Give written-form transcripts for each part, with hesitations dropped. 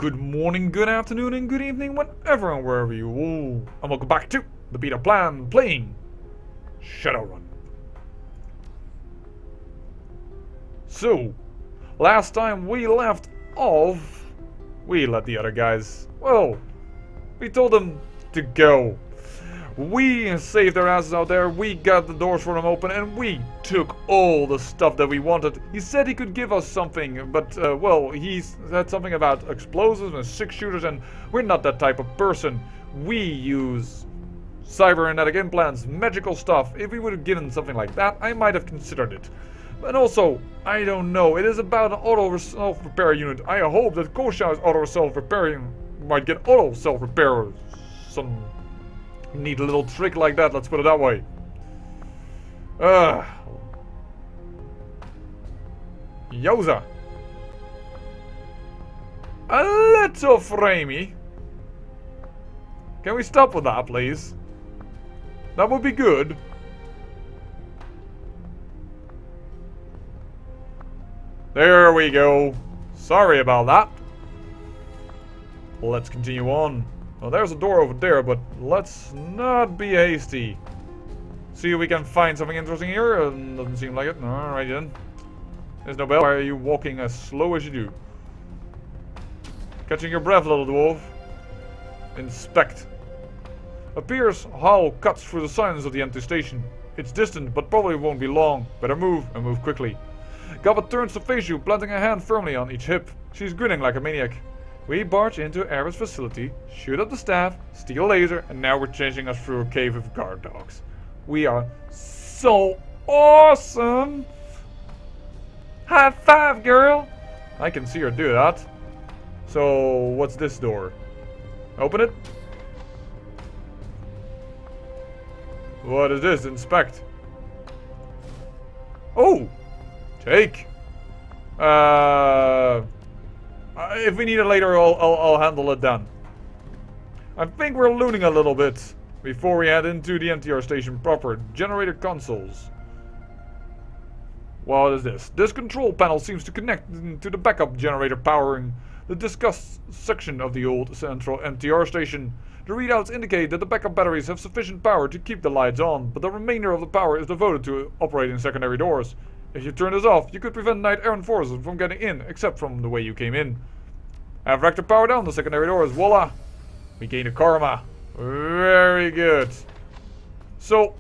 Good morning, good afternoon, and good evening, whenever and wherever you all. And welcome back to the beta plan playing Shadowrun. So, last time we left off, we let the other guys, well, we told them to go. We saved their asses out there, we got the doors for them open, and we took all the stuff that we wanted. He said he could give us something, but, well, he said something about explosives and 6-shooters, and we're not that type of person. We use cybernetic implants, magical stuff. If we would have given something like that, I might have considered it. And also, I don't know, it is about an auto self-repair unit. I hope that Koshai's auto self-repairing might get auto self-repair. Some neat little trick like that, let's put it that way. Yowza. A little framey. Can we stop with that, please? That would be good. There we go. Sorry about that. Let's continue on. Well, there's a door over there, but let's not be hasty. See if we can find something interesting here. Doesn't seem like it. Alright then. There's no bell. Why are you walking as slow as you do? Catching your breath, little dwarf. Inspect. Appears Howl cuts through the silence of the empty station. It's distant, but probably won't be long. Better move, and move quickly. Gabba turns to face you, planting a hand firmly on each hip. She's grinning like a maniac. We barge into Ara's facility, shoot up the staff, steal a laser, and now we're chasing us through a cave of guard dogs. We are so awesome! High five, girl! I can see her do that. So, what's this door? Open it. What is this? Inspect. Oh! Take. If we need it later, I'll handle it then. I think we're looting a little bit before we head into the NTR station proper. Generator consoles. What is this? This control panel seems to connect to the backup generator powering the discussed section of the old central NTR station. The readouts indicate that the backup batteries have sufficient power to keep the lights on, but the remainder of the power is devoted to operating secondary doors. If you turn this off, you could prevent night errant forces from getting in, except from the way you came in. Have Rector power down the secondary doors, voila! We gain a karma. Very good. So,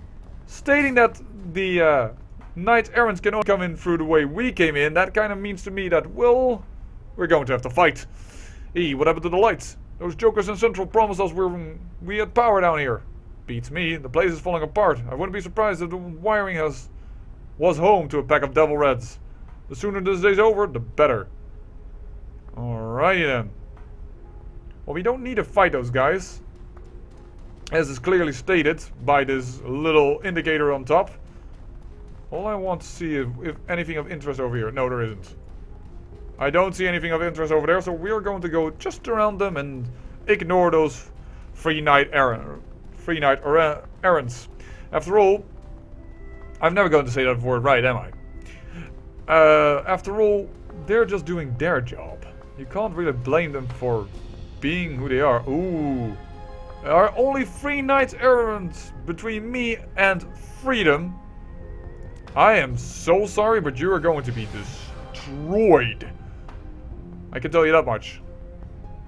stating that the night errants can only come in through the way we came in, that kind of means to me that, well, we're going to have to fight. What happened to the lights? Those jokers in Central promised us we had power down here. Beats me, the place is falling apart. I wouldn't be surprised if the wiring was home to a pack of devil reds. The sooner this day's over, the better. Alrighty then. Well, we don't need to fight those guys, as is clearly stated by this little indicator on top. All I want to see is if anything of interest over here. No, there isn't. I don't see anything of interest over there, so we're going to go just around them and ignore those free night errands. After all, I'm never going to say that word right, am I? After all, they're just doing their job. You can't really blame them for being who they are. Ooh. There are only 3 nights errands between me and freedom. I am so sorry, but you are going to be destroyed. I can tell you that much.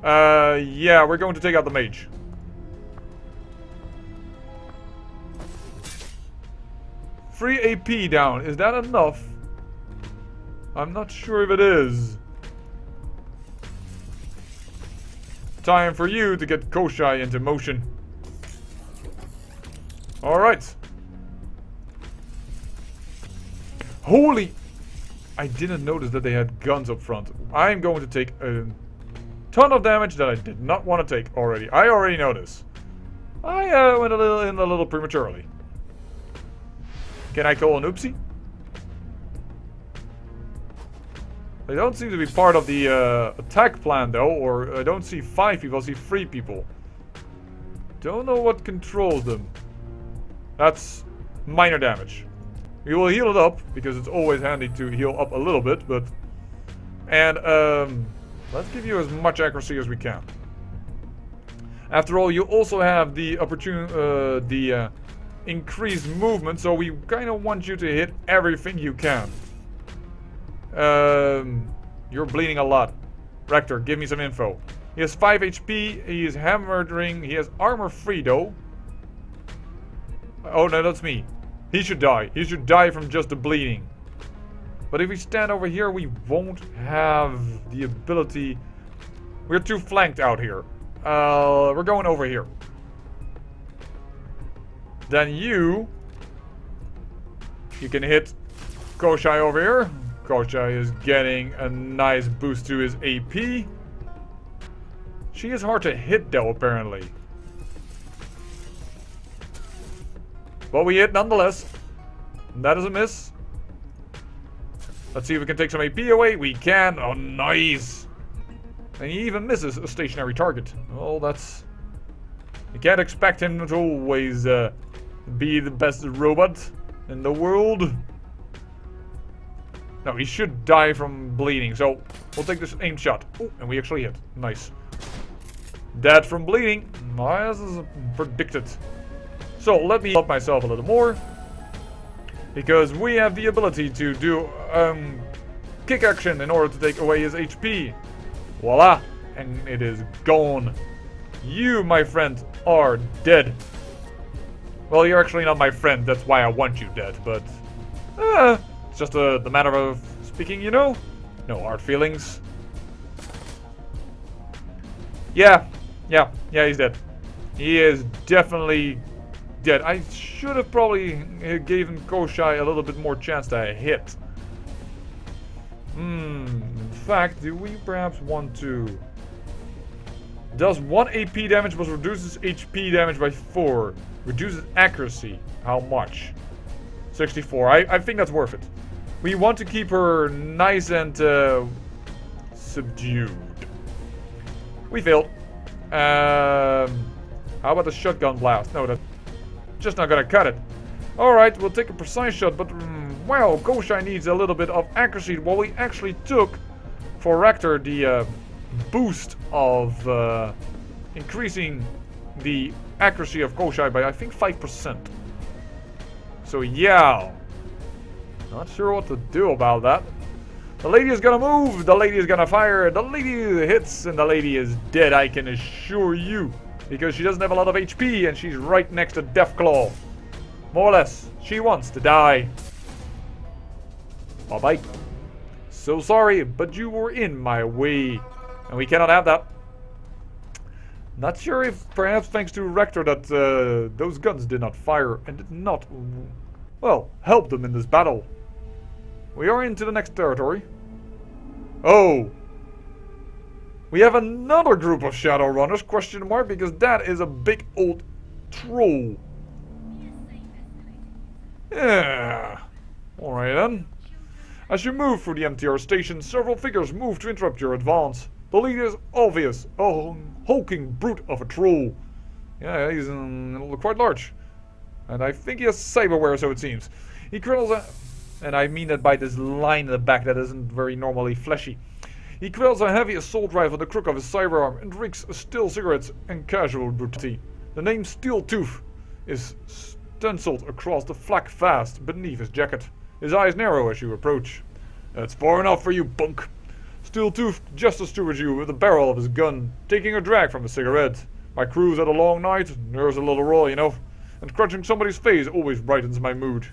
Yeah, we're going to take out the mage. Free AP down. Is that enough? I'm not sure if it is. Time for you to get Koshai into motion. Alright. Holy! I didn't notice that they had guns up front. I'm going to take a ton of damage that I did not want to take already. I already know this. I went a little prematurely. Can I call an oopsie? They don't seem to be part of the attack plan though, or I don't see 5 people, I see 3 people. Don't know what controls them. That's minor damage. We will heal it up, because it's always handy to heal up a little bit, but... And, Let's give you as much accuracy as we can. After all, you also have the increased movement, so we kind of want you to hit everything you can. You're bleeding a lot. Rector, give me some info. He has 5 HP, he is hammering, he has armor free though. Oh no, that's me. He should die. He should die from just the bleeding. But if we stand over here, we won't have the ability. We're too flanked out here. We're going over here. Then you can hit Koshai over here. Koshai is getting a nice boost to his AP. She is hard to hit though, apparently. But we hit nonetheless. That is a miss. Let's see if we can take some AP away. We can. Oh, nice. And he even misses a stationary target. Well, that's... You can't expect him to always be the best robot in the world. No, he should die from bleeding. So, we'll take this aim shot. Oh, and we actually hit. Nice. Dead from bleeding. This is predicted. So, let me help myself a little more. Because we have the ability to do kick action in order to take away his HP. Voila! And it is gone. You, my friend, are dead. Well, you're actually not my friend. That's why I want you dead. But it's just the matter of speaking, you know? No hard feelings. Yeah, he's dead. He is definitely dead. I should have probably given Koshai a little bit more chance to hit. In fact, do we perhaps want to... Does 1 AP damage but reduces HP damage by 4. Reduces accuracy. How much? 64. I think that's worth it. We want to keep her nice and subdued. We failed. How about the shotgun blast? No, that's just not gonna cut it. Alright, we'll take a precise shot, but well, Koshai needs a little bit of accuracy. What we actually took for Rector, the boost of increasing the accuracy of Koshai by I think 5%. So yeah, not sure what to do about that. The lady is gonna move, the lady is gonna fire, the lady hits, and the lady is dead, I can assure you. Because she doesn't have a lot of HP and she's right next to Deathclaw. More or less, she wants to die. Bye-bye. So sorry, but you were in my way. And we cannot have that. Not sure if perhaps thanks to Rector that those guns did not fire and did not, well, help them in this battle. We are into the next territory. Oh! We have another group of Shadowrunners, question mark, because that is a big old troll. Yeah. Alright then. As you move through the MTR station, several figures move to interrupt your advance. The leader is obvious, a hulking brute of a troll. Yeah, he's quite large. And I think he has cyberware, so it seems. He cradles and I mean that by this line in the back that isn't very normally fleshy. He quells a heavy assault rifle at the crook of his cyberarm and drinks still cigarettes and casual brutality. The name Steel Tooth is stenciled across the flak vest beneath his jacket. His eyes narrow as you approach. That's far enough for you, punk. Steel Tooth gestures towards you with the barrel of his gun, taking a drag from a cigarette. My cruise had a long night, there's a little roll, you know, and crunching somebody's face always brightens my mood.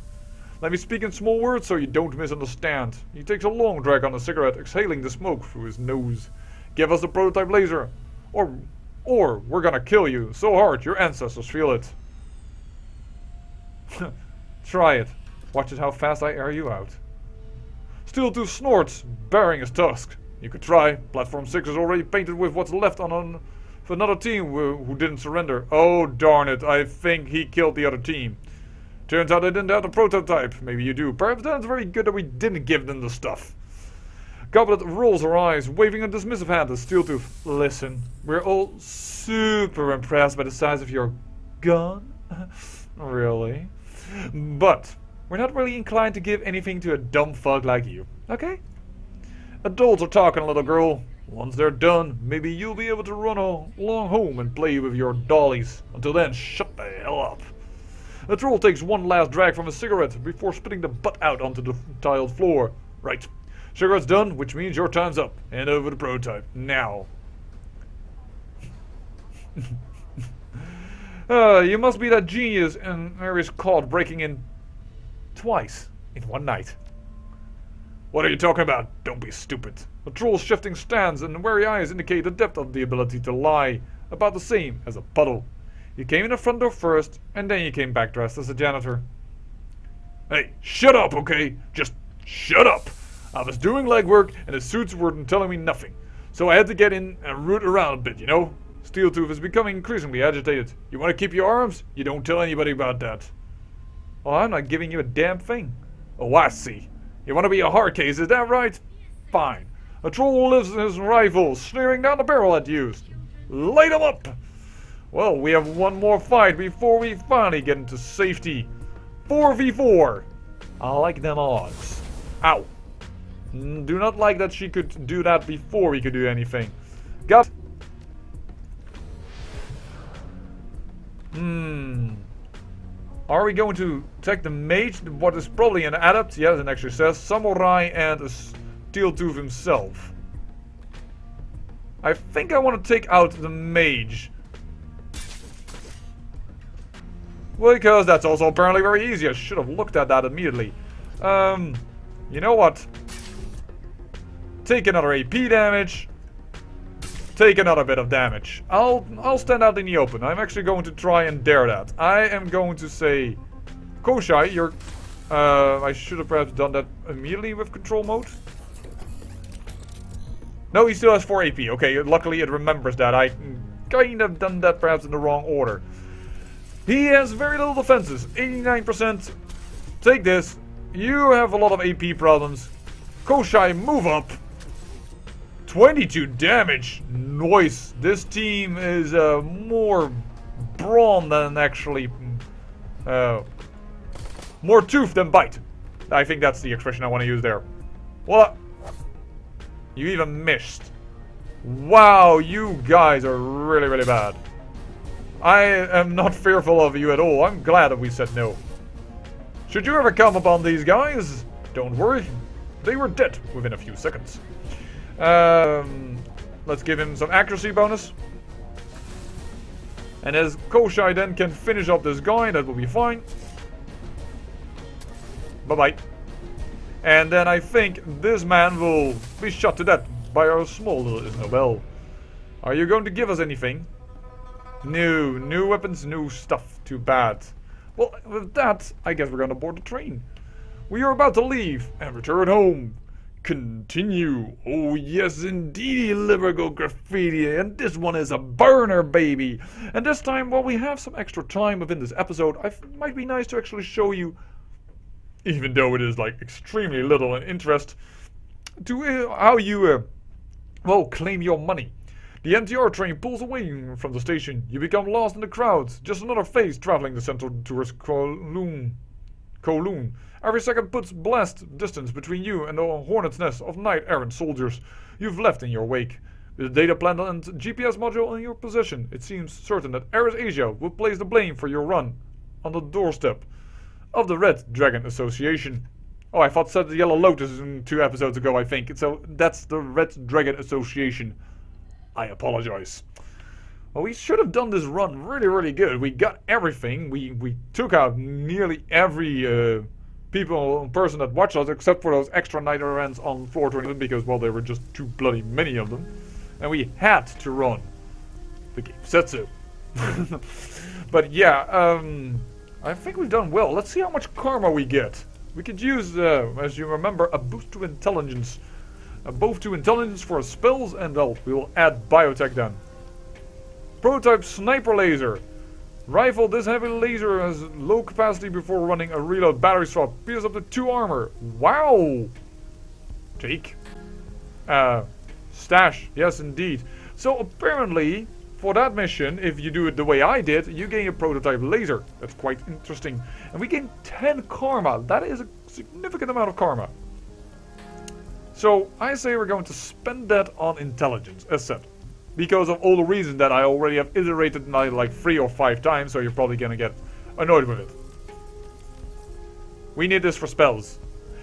Let me speak in small words so you don't misunderstand. He takes a long drag on the cigarette, exhaling the smoke through his nose. Give us the prototype laser, or we're gonna kill you so hard your ancestors feel it. Try it. Watch it how fast I air you out. Steel Tooth snorts, baring his tusk. You could try. Platform 6 is already painted with what's left on another team who didn't surrender. Oh darn it, I think he killed the other team. Turns out they didn't have the prototype. Maybe you do. Perhaps then it's very good that we didn't give them the stuff. Goblet rolls her eyes, waving a dismissive hand at Steel Tooth. Listen, we're all super impressed by the size of your gun. Really? But we're not really inclined to give anything to a dumb fuck like you. Okay? Adults are talking, little girl. Once they're done, maybe you'll be able to run along home and play with your dollies. Until then, shut the hell up. The troll takes one last drag from a cigarette before spitting the butt out onto the tiled floor. Right. Cigarette's done, which means your time's up. Hand over the prototype. Now. You must be that genius and there is caught breaking in twice in one night. What are you talking about? Don't be stupid. The troll's shifting stance and wary eyes indicate the depth of the ability to lie, about the same as a puddle. You came in the front door first, and then you came back dressed as a janitor. Hey, shut up, okay? Just shut up! I was doing legwork, and the suits were telling me nothing. So I had to get in and root around a bit, you know? Steeltooth is becoming increasingly agitated. You want to keep your arms? You don't tell anybody about that. Well, I'm not giving you a damn thing. Oh, I see. You want to be a hard case, is that right? Fine. A troll lives in his rifle, sneering down the barrel at you. Light him up! Well, we have one more fight before we finally get into safety. 4v4. I like them odds. Ow. Do not like that she could do that before we could do anything. Got. Are we going to take the mage, what is probably an adept? Yes, it actually says samurai and a Steeltooth himself. I think I want to take out the mage. Well, because that's also apparently very easy. I should have looked at that immediately. You know what? Take another AP damage. Take another bit of damage. I'll stand out in the open. I'm actually going to try and dare that. I am going to say, Koshai, you're... I should have perhaps done that immediately with control mode. No, he still has 4 AP. Okay, luckily it remembers that. I kind of done that perhaps in the wrong order. He has very little defenses. 89%. Take this. You have a lot of AP problems. Koshai, move up. 22 damage. Nice. This team is more brawn than actually... more tooth than bite. I think that's the expression I want to use there. What? You even missed. Wow, you guys are really, really bad. I am not fearful of you at all. I'm glad that we said no. Should you ever come upon these guys, don't worry. They were dead within a few seconds. Let's give him some accuracy bonus. And as Koshai then can finish up this guy, that will be fine. Bye-bye. And then I think this man will be shot to death by our small little Isabel. Are you going to give us anything? No, new weapons, new stuff. Too bad. Well, with that, I guess we're gonna board the train. We are about to leave and return home. Continue. Oh yes, indeed, lyrical graffiti. And this one is a burner, baby. And this time, while we have some extra time within this episode, it might be nice to actually show you, even though it is like extremely little in interest, to how you, well, claim your money. The MTR train pulls away from the station. You become lost in the crowds. Just another face traveling the central tourist Kowloon. Every second puts blast distance between you and the hornet's nest of knight-errant soldiers you've left in your wake. With a data plan and GPS module in your possession, it seems certain that Ares Asia will place the blame for your run on the doorstep of the Red Dragon Association. Oh, I thought said the Yellow Lotus 2 episodes ago, I think. So that's the Red Dragon Association. I apologize. Well, we should have done this run really, really good. We got everything. We took out nearly every person that watched us, except for those extra night events on floor 20, because, well, there were just too bloody many of them. And we had to run. The game said so. But yeah, I think we've done well. Let's see how much karma we get. We could use, as you remember, a boost to intelligence. Both to intelligence for spells, and well, we will add biotech then. Prototype sniper laser. Rifle, this heavy laser has low capacity before running a reload battery swap. Pierce up to 2 armor. Wow! Take. Stash. Yes, indeed. So apparently, for that mission, if you do it the way I did, you gain a prototype laser. That's quite interesting. And we gain 10 karma. That is a significant amount of karma. So I say we're going to spend that on intelligence, as said. Because of all the reasons that I already have iterated now like 3 or 5 times, so you're probably gonna get annoyed with it. We need this for spells.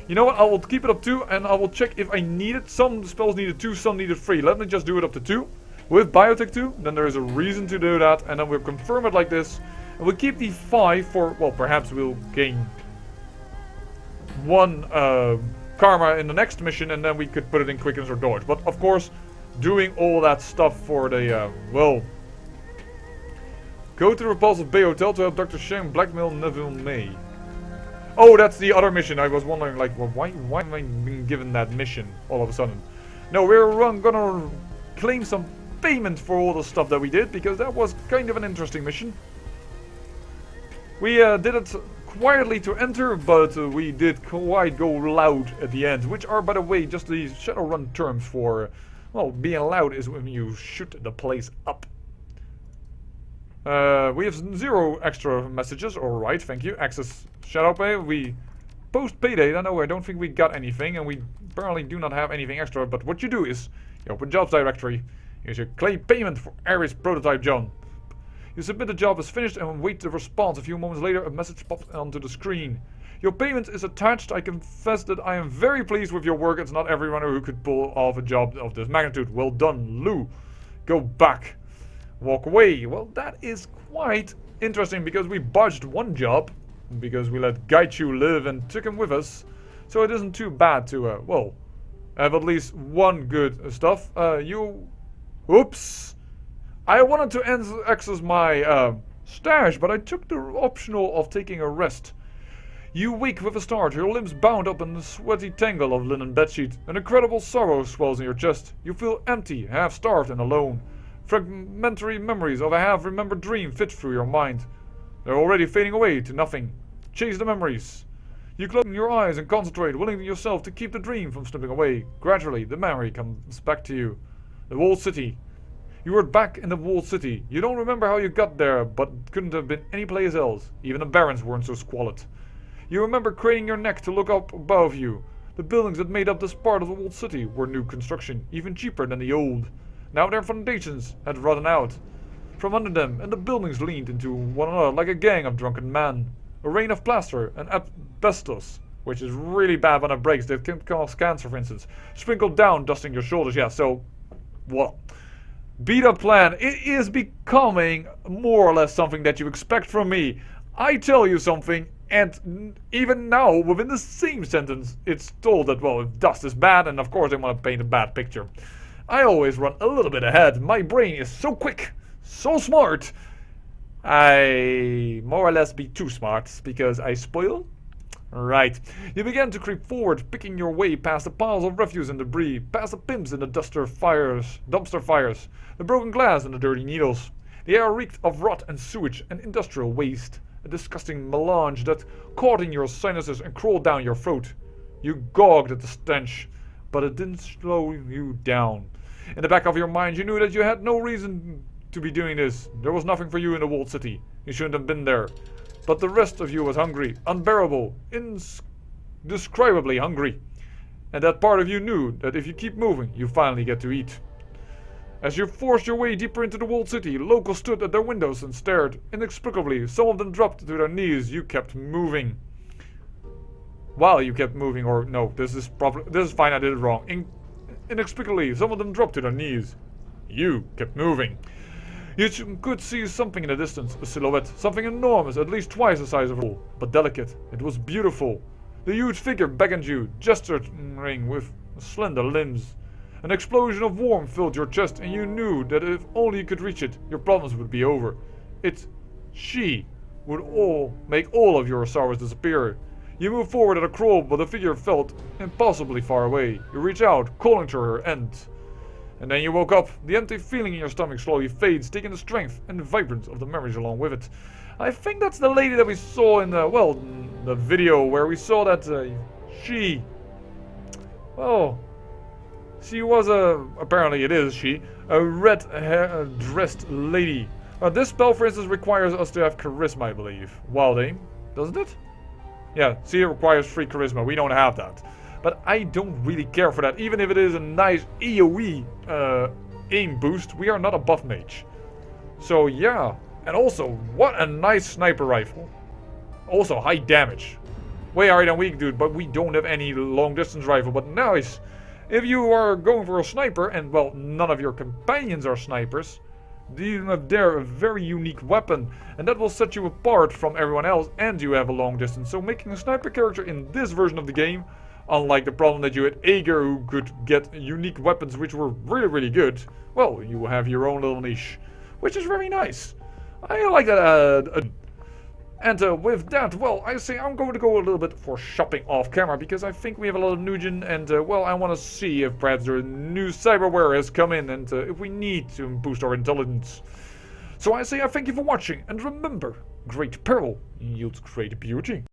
You know what, I will keep it up 2 and I will check if I need it. Some spells needed 2, some needed 3. Let me just do it up to 2. With Biotech 2, then there is a reason to do that, and then we'll confirm it like this. And we'll keep the 5 for, well, perhaps we'll gain 1 Karma in the next mission, and then we could put it in Quickens or Dodge. But of course, doing all that stuff for the, well... Go to the Repulsive Bay Hotel to help Dr. Shang blackmail Neville May. Oh, that's the other mission. I was wondering, like, well, why am I being given that mission all of a sudden? No, we're gonna claim some payment for all the stuff that we did, because that was kind of an interesting mission. We did it quietly to enter, but we did quite go loud at the end, which are, by the way, just the Shadowrun terms for, well, being loud is when you shoot the place up. We have 0 extra messages, alright, thank you. Access Shadowpay, we post payday, I don't think we got anything, and we apparently do not have anything extra, but what you do is, you open jobs directory, here's your claim payment for Ares prototype John. You submit the job as finished and wait the response. A few moments later, a message pops onto the screen. Your payment is attached. I confess that I am very pleased with your work. It's not every runner who could pull off a job of this magnitude. Well done, Lou. Go back. Walk away. Well, that is quite interesting because we botched 1 job. Because we let Gaichu live and took him with us. So it isn't too bad to, well, have at least 1 good stuff. Oops. I wanted to access my stash, but I took the optional of taking a rest. You wake with a start, your limbs bound up in a sweaty tangle of linen bedsheet. An incredible sorrow swells in your chest. You feel empty, half-starved and alone. Fragmentary memories of a half-remembered dream fit through your mind. They're already fading away to nothing. Chase the memories. You close your eyes and concentrate, willing yourself to keep the dream from slipping away. Gradually, the memory comes back to you. The walled city. You were back in the walled city. You don't remember how you got there, but couldn't have been any place else. Even the barons weren't so squalid. You remember craning your neck to look up above you. The buildings that made up this part of the walled city were new construction, even cheaper than the old. Now their foundations had rotten out from under them, and the buildings leaned into one another like a gang of drunken men. A rain of plaster and asbestos, which is really bad when it breaks. That can cause cancer, for instance. Sprinkled down, dusting your shoulders. Yeah, so, well, beta plan. It is becoming more or less something that you expect from me. I tell you something, and even now, within the same sentence, it's told that, well, if dust is bad, and of course they want to paint a bad picture. I always run a little bit ahead. My brain is so quick, so smart. I more or less be too smart because I spoil. Right. You began to creep forward, picking your way past the piles of refuse and debris, past the pimps and the dumpster fires, the broken glass and the dirty needles. The air reeked of rot and sewage and industrial waste, a disgusting melange that caught in your sinuses and crawled down your throat. You gogged at the stench, but it didn't slow you down. In the back of your mind, you knew that you had no reason to be doing this. There was nothing for you in the walled city. You shouldn't have been there. But the rest of you was hungry, unbearable, indescribably hungry. And that part of you knew that if you keep moving, you finally get to eat. As you forced your way deeper into the walled city, locals stood at their windows and stared. Inexplicably, some of them dropped to their knees. You kept moving. While you kept moving, or no, this is fine, I did it wrong. Inexplicably, some of them dropped to their knees. You kept moving. You could see something in the distance, a silhouette, something enormous, at least twice the size of a bull, but delicate. It was beautiful. The huge figure beckoned you, gesturing with slender limbs. An explosion of warmth filled your chest, and you knew that if only you could reach it, your problems would be over. She would make all of your sorrows disappear. You moved forward at a crawl, but the figure felt impossibly far away. You reach out, calling to her end. And then you woke up. The empty feeling in your stomach slowly fades, taking the strength and the vibrance of the memories along with it. I think that's the lady that we saw in the, well, the video where we saw that she was apparently it is she, a red-dressed lady. This spell, for instance, requires us to have charisma, I believe. Wild aim, doesn't it? Yeah, see, it requires 3 charisma. We don't have that. but I don't really care for that. Even if it is a nice AoE aim boost, we are not a buff mage. So yeah, and also, what a nice sniper rifle. Also, high damage. Way higher than weak dude, but we don't have any long distance rifle, but nice. If you are going for a sniper, and well, none of your companions are snipers, you have there a very unique weapon, and that will set you apart from everyone else, and you have a long distance. So making a sniper character in this version of the game, unlike the problem that you had Ager, who could get unique weapons which were really good, well, you have your own little niche, which is very nice. I like that. And with that, well, I say I'm going to go a little bit for shopping off camera, because I think we have a lot of Nugent, and well, I want to see if perhaps the new cyberware has come in, and if we need to boost our intelligence. So I say I thank you for watching, and remember, great peril yields great beauty.